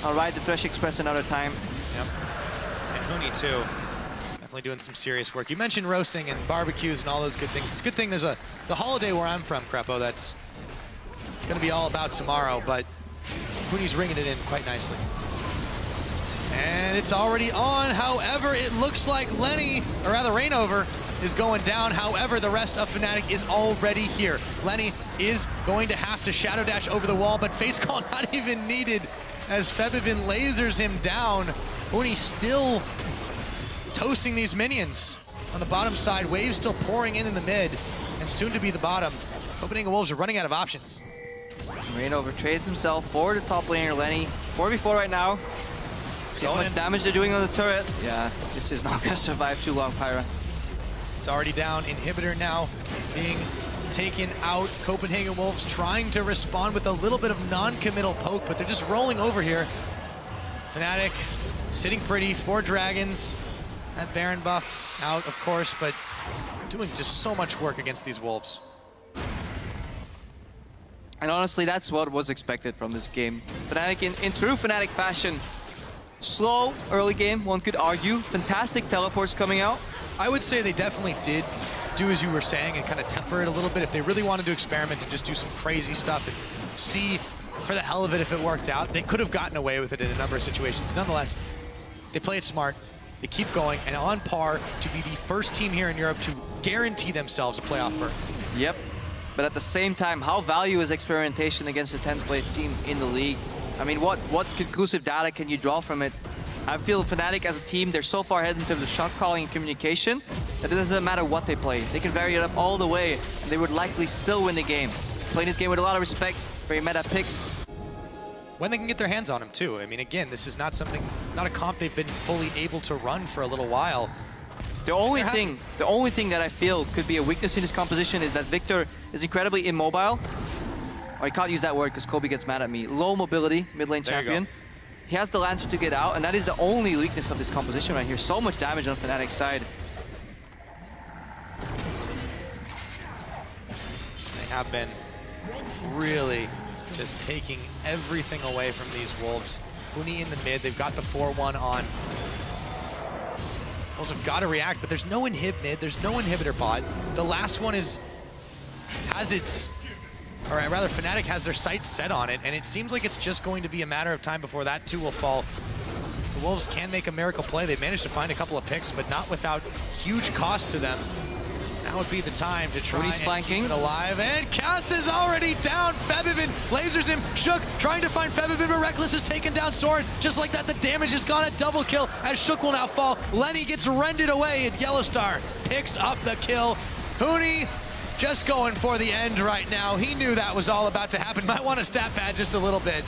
I'll ride the Thresh Express another time. Yep. And Huni too. Definitely doing some serious work. You mentioned roasting and barbecues and all those good things. It's a good thing there's a holiday where I'm from, Crepo, that's going to be all about tomorrow, but Huni's ringing it in quite nicely. And it's already on. However, it looks like Lenny, or rather Rainover, is going down. However, the rest of Fnatic is already here. Lenny is going to have to Shadow Dash over the wall, but face call not even needed as Febivin lasers him down. Huni still toasting these minions on the bottom side. Waves still pouring in the mid, and soon to be the bottom. Copenhagen Wolves are running out of options. Rainover trades himself for the top laner, Lenny. 4v4 right now. See how much damage they're doing on the turret. Yeah, this is not gonna survive too long, Pyra. It's already down. Inhibitor now being taken out. Copenhagen Wolves trying to respond with a little bit of non-committal poke, but they're just rolling over here. Fnatic sitting pretty, 4 dragons. That Baron buff out, of course, but doing just so much work against these Wolves. And honestly, that's what was expected from this game. Fnatic in true Fnatic fashion. Slow early game, one could argue. Fantastic teleports coming out. I would say they definitely did do as you were saying and kind of temper it a little bit. If they really wanted to experiment and just do some crazy stuff and see for the hell of it if it worked out, they could have gotten away with it in a number of situations. Nonetheless, they play it smart, they keep going, and on par to be the first team here in Europe to guarantee themselves a playoff berth. Yep, but at the same time, how value is experimentation against a 10th place team in the league? I mean, what conclusive data can you draw from it? I feel Fnatic as a team, they're so far ahead in terms of shot calling and communication that it doesn't matter what they play. They can vary it up all the way, and they would likely still win the game. Playing this game with a lot of respect, very meta picks. When they can get their hands on him too. I mean, again, this is not a comp they've been fully able to run for a little while. The only thing that I feel could be a weakness in his composition is that Victor is incredibly immobile. Or I can't use that word because Kobe gets mad at me. Low mobility, mid lane champion. He has the lantern to get out, and that is the only weakness of this composition right here. So much damage on Fnatic's side. They have been really just taking everything away from these Wolves. Huni in the mid, they've got the 4-1 on. Wolves have got to react, but there's no inhib mid, there's no inhibitor bot. The last one has its, or rather Fnatic has their sights set on it, and it seems like it's just going to be a matter of time before that too will fall. The Wolves can make a miracle play. They've managed to find a couple of picks, but not without huge cost to them. Now would be the time to try and keep it alive. And Cass is already down. Febivin lasers him. Shook trying to find Febivin, but Reckless is taken down Sword. Just like that, the damage is gone. A double kill as Shook will now fall. Lenny gets rended away, and Yellowstar picks up the kill. Huni just going for the end right now. He knew that was all about to happen. Might want to stat pad just a little bit.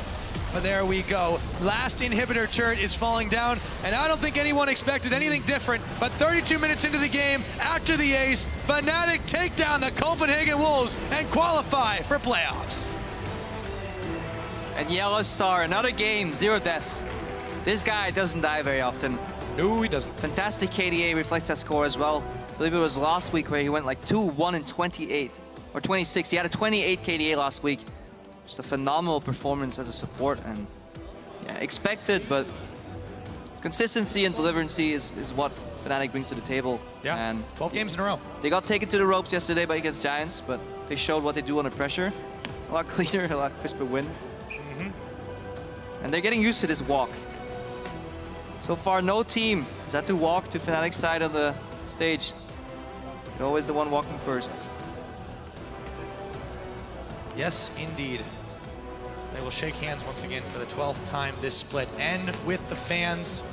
But there we go. Last inhibitor turret is falling down, and I don't think anyone expected anything different. But 32 minutes into the game, after the ace, Fnatic take down the Copenhagen Wolves and qualify for playoffs. And Yellowstar, another game, 0 deaths. This guy doesn't die very often. No, he doesn't. Fantastic KDA reflects that score as well. I believe it was last week where he went like 2-1 and 28, or 26. He had a 28 KDA last week. Just a phenomenal performance as a support, and yeah, expected, but consistency and deliverancy is what Fnatic brings to the table. Yeah, and 12 games in a row. They got taken to the ropes yesterday by against Giants, but they showed what they do under pressure. A lot cleaner, a lot crisper win. And they're getting used to this walk. So far, no team has had to walk to Fnatic's side of the stage. They're always the one walking first. Yes, indeed. They will shake hands once again for the 12th time this split, and with the fans.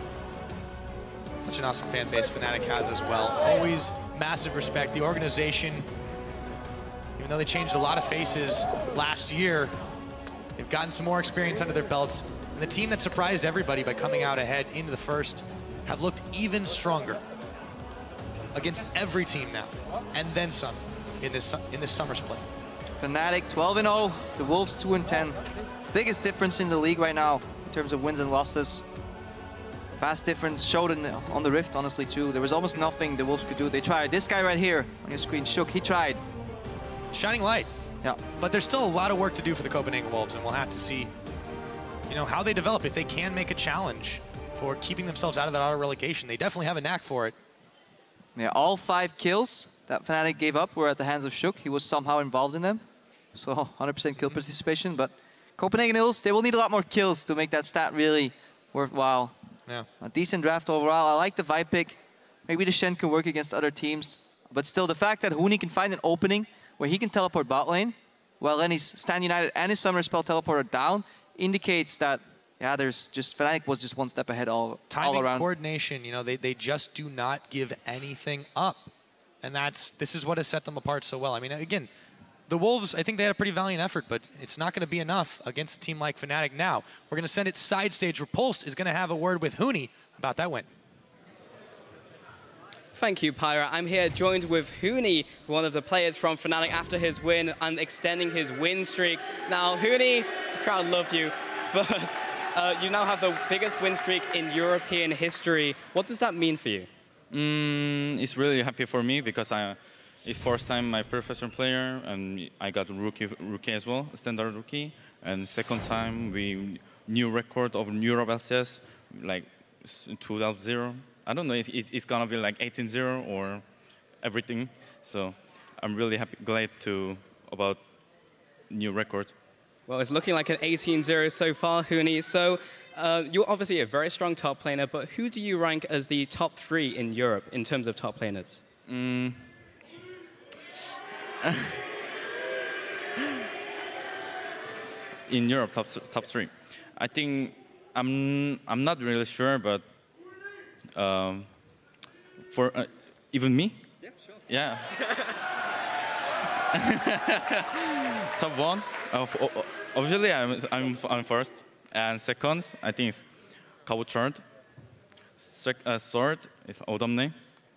Such an awesome fan base Fnatic has as well. Always massive respect. The organization, even though they changed a lot of faces last year, they've gotten some more experience under their belts. And the team that surprised everybody by coming out ahead into the first have looked even stronger against every team now, and then some in this summer split. Fnatic 12-0, the Wolves 2-10. Biggest difference in the league right now in terms of wins and losses. Vast difference showed on the Rift, honestly, too. There was almost nothing the Wolves could do. They tried. This guy right here on your screen, Shook, he tried. Shining light. Yeah. But there's still a lot of work to do for the Copenhagen Wolves, and we'll have to see, you know, how they develop, if they can make a challenge for keeping themselves out of that auto relegation. They definitely have a knack for it. Yeah, all 5 kills that Fnatic gave up were at the hands of Shook. He was somehow involved in them. So 100% kill participation, but Copenhagen Hills, they will need a lot more kills to make that stat really worthwhile. Yeah. A decent draft overall. I like the Vibe pick. Maybe the Shen can work against other teams. But still, the fact that Huni can find an opening where he can teleport bot lane, while then his Stand United and his Summoner Spell teleporter down, indicates that, yeah, there's just, Fnatic was just one step ahead all around. Coordination, you know, they just do not give anything up. And this is what has set them apart so well. I mean, again, the Wolves, I think they had a pretty valiant effort, but it's not going to be enough against a team like Fnatic. Now, we're going to send it side stage. Repulsed is going to have a word with Huni about that win. Thank you, Pyra. I'm here joined with Huni, one of the players from Fnatic after his win and extending his win streak. Now, Huni, the crowd love you, but you now have the biggest win streak in European history. What does that mean for you? It's really happy for me because it's first time my professional player, and I got rookie as well, standard rookie. And second time we new record of Europe LCS, like 2.0. I don't know, it's gonna be like 18-0 or everything. So I'm really happy, glad about new record. Well, it's looking like an 18-0 so far, Huni. So you're obviously a very strong top laner, but who do you rank as the top 3 in Europe in terms of top laners? In Europe, top 3. I think I'm not really sure, but for even me? Yeah, sure. Yeah. Top 1. Obviously, I'm first, and second, I think it's Cabochard. Third is Odomne,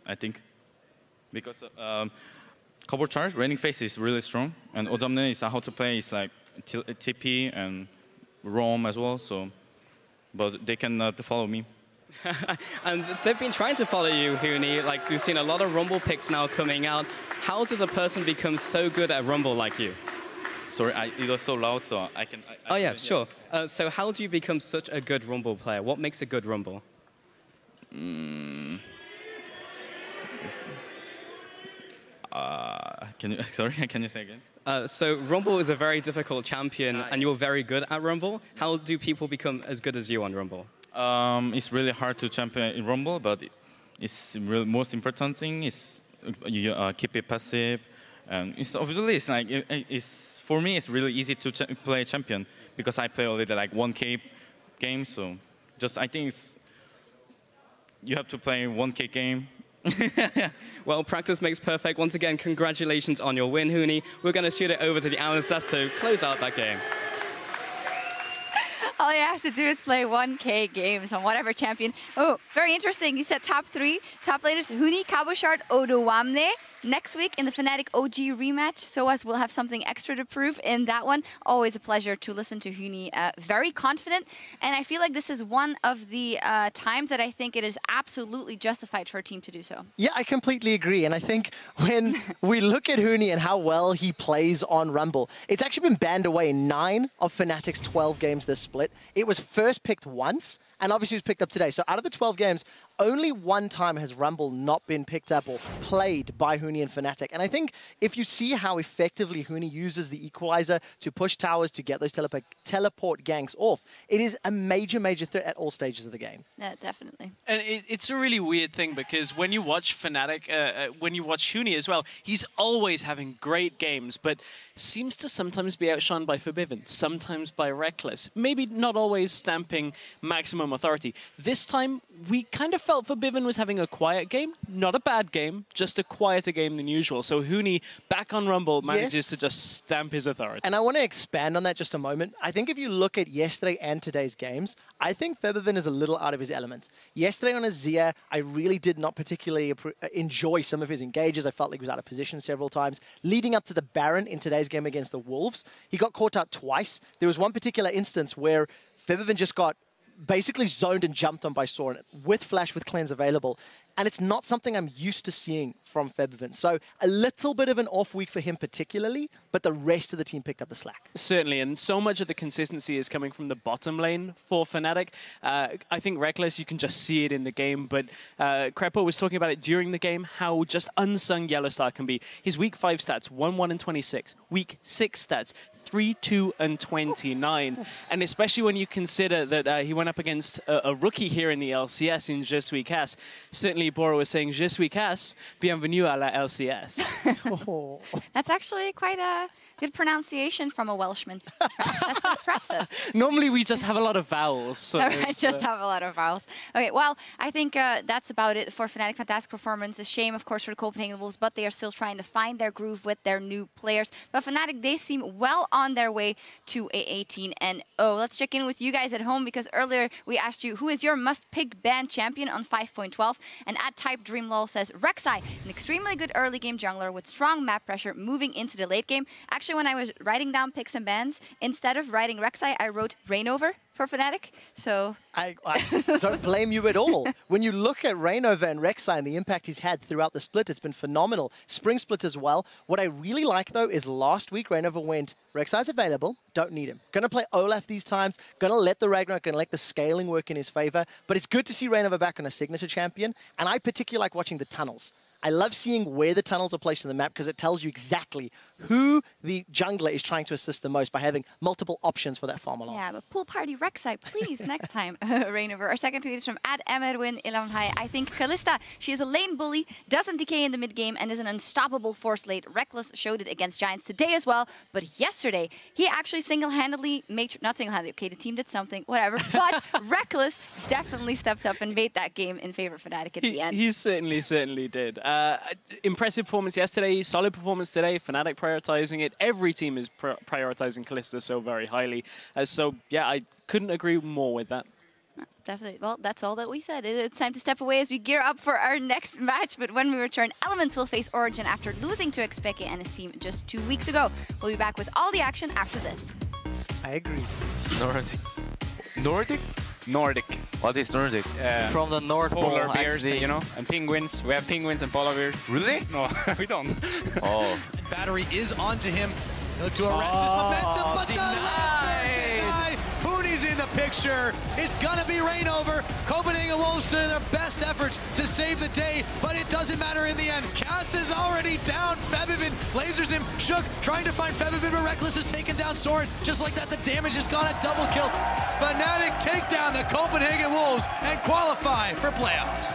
I think, because Cabochard raining phase is really strong, and Odomne is how to play. It's like TP and roam as well. So, but they cannot follow me. And they've been trying to follow you, Huni. Like, we've seen a lot of Rumble picks now coming out. How does a person become so good at Rumble like you? Sorry, it was so loud, so I can... Oh yeah, sure. So how do you become such a good Rumble player? What makes a good Rumble? Can you say again? So Rumble is a very difficult champion, and you're very good at Rumble. How do people become as good as you on Rumble? It's really hard to champion in Rumble, but it's really most important thing is you keep it passive. And it's obviously for me it's really easy to play champion because I play already like 1K game. So just I think you have to play 1K game. Well, practice makes perfect. Once again, congratulations on your win, Huni. We're going to shoot it over to the analysts to close out that game. All you have to do is play 1K games on whatever champion. Oh, very interesting. You said top 3. Top laners, Huni, Cabochard, Odoamne. Next week in the Fnatic OG rematch, SOAS will have something extra to prove in that one. Always a pleasure to listen to Huni. Very confident. And I feel like this is one of the times that I think it is absolutely justified for a team to do so. Yeah, I completely agree. And I think when we look at Huni and how well he plays on Rumble, it's actually been banned away in 9 of Fnatic's 12 games this split. It was first picked once, and obviously it was picked up today. So out of the 12 games, only one time has Rumble not been picked up or played by Huni and Fnatic. And I think if you see how effectively Huni uses the equalizer to push towers to get those teleport ganks off, it is a major, major threat at all stages of the game. Yeah, definitely. And it's a really weird thing because when you watch Fnatic, when you watch Huni as well, he's always having great games, but seems to sometimes be outshone by Forbidden, sometimes by Reckless, maybe not always stamping maximum authority. This time, we kind of felt Forbidden was having a quiet game. Not a bad game, just a quieter game than usual. So Huni, back on Rumble, manages to just stamp his authority. And I want to expand on that just a moment. I think if you look at yesterday and today's games, I think Febiven is a little out of his element. Yesterday on Azir, I really did not particularly enjoy some of his engages. I felt like he was out of position several times. Leading up to the Baron in today's game against the Wolves, he got caught out twice. There was one particular instance where Febiven just got basically zoned and jumped on by Soren with Flash, with Cleanse available. And it's not something I'm used to seeing from Febiven. So a little bit of an off week for him particularly, but the rest of the team picked up the slack. Certainly, and so much of the consistency is coming from the bottom lane for Fnatic. I think Reckless, you can just see it in the game, but Crepo was talking about it during the game, how just unsung Yellowstar can be. His week 5 stats, 1-1 and 26. Week 6 stats, 3-2 and 29. And especially when you consider that he went up against a rookie here in the LCS in Je suis Cass. Certainly Bora was saying, Je suis Cass, bienvenue à la LCS. Oh. That's actually quite a good pronunciation from a Welshman. That's impressive. Normally we just have a lot of vowels. So I just have a lot of vowels. Okay, well, I think that's about it for Fnatic. Fantastic performance. A shame, of course, for the Copenhagen Wolves, but they are still trying to find their groove with their new players. But Fnatic, they seem well on their way to a 18-0. Let's check in with you guys at home, because earlier we asked you, who is your must-pick ban champion on 5.12? And at Type Dreamlol says, Rek'Sai, an extremely good early game jungler with strong map pressure moving into the late game. Actually, when I was writing down picks and bans, instead of writing Rek'Sai, I wrote Reignover for Fnatic. So I don't blame you at all. When you look at Reignover and Rek'Sai and the impact he's had throughout the split, it's been phenomenal. Spring split as well. What I really like, though, is last week Reignover went, Rek'Sai's available, don't need him. Gonna play Olaf these times, gonna let the Ragnarok, gonna let the scaling work in his favor. But it's good to see Reignover back on a signature champion, and I particularly like watching the tunnels. I love seeing where the tunnels are placed on the map, because it tells you exactly who the jungler is trying to assist the most by having multiple options for that farm along. Yeah, but pool party Rek'Sai, please, next time. Reignover. Our second tweet is from @Emerwin11Hi. I think Kalista, she is a lane bully, doesn't decay in the mid game, and is an unstoppable force late. Reckless showed it against Giants today as well, but yesterday, he actually single-handedly made, not single-handedly, okay, the team did something, whatever, but Reckless definitely stepped up and made that game in favor of Fnatic at the end. He certainly did. Impressive performance yesterday, solid performance today. Fnatic prioritizing it. Every team is prioritizing Kalista so very highly. So, yeah, I couldn't agree more with that. Definitely. Well, that's all that we said. It's time to step away as we gear up for our next match. But when we return, Elements will face Origin after losing to Xpeke and his team just 2 weeks ago. We'll be back with all the action after this. I agree. Nordic? Nordic. What is Nordic? From the North Pole, Polar bears, actually. you know, and penguins. We have penguins and polar bears. Really? No, we don't. Oh. Battery is onto him. Look to arrest his momentum, but denied. Pooney's in the picture. It's gonna be Reignover. Copenhagen Wolves to their best efforts to save the day, but it doesn't matter in the end. Cass is already down. Febiven lasers him. Shook trying to find Febiven, but Reckless has taken down Soren. Just like that, the damage has gone a double kill. Fnatic take down the Copenhagen Wolves and qualify for playoffs.